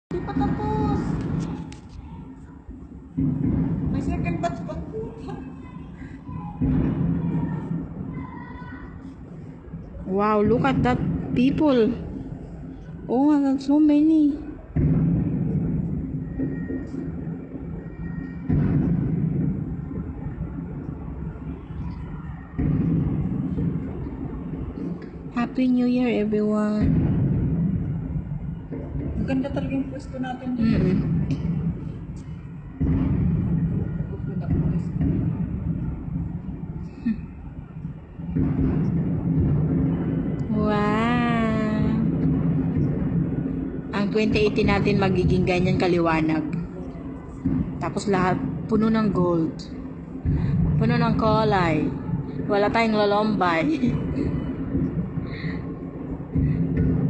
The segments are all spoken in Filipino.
Hindi pa tapos. May second batch pa puta. Wow, look at that people. Oh my God, so many. Happy New Year, everyone. Maganda talaga yung pwesto natin dito. Wow. Ang 2018 natin magiging ganyan kaliwanag. Tapos lahat puno ng gold. Puno ng kulay. Wala tayong lolombay.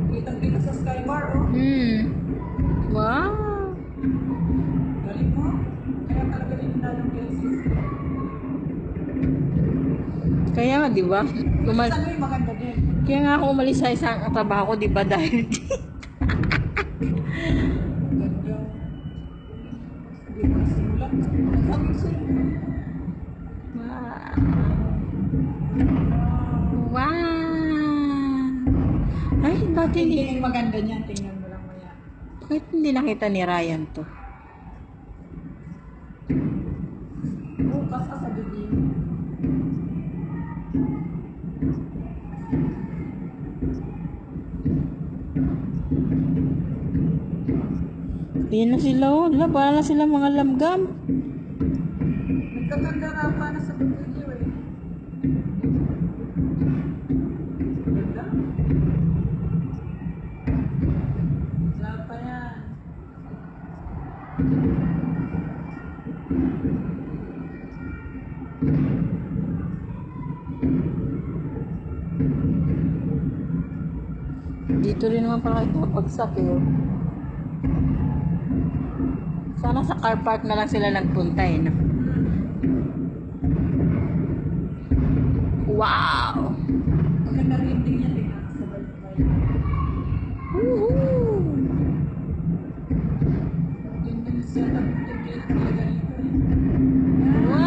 Kitang-kita sa Skybar, oh. Wow. Galing mo. Kaya talaga din yung cases. Kaya nga, di ba? Ano yung maganda din? Kaya nga ako umalis sa isang trabaho ko, di ba? Dahil Ganda. Hindi mo nasimulan. Nagkabig sila. Wow. Ay, bakit Hindi hindi? yung maganda niyan. Tingnan mo lang maya. Bakit hindi nakita ni Ryan to? Bukas ka sa bibig. Ayan na sila, oh. Wala, para na sila mga lamgam. Nagkaganda nga pa na sa bibig eh. Ganda. Wala pa yan. Dito rin naman pala ito pagsak eh. Sana sa car park na lang sila nagpunta eh. No? Wow! Maganda rin din yan. Tingnan sa balik-balik. Woohoo! Ganda yung setup. Template talaga nito eh. Wow!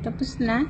Tapos na?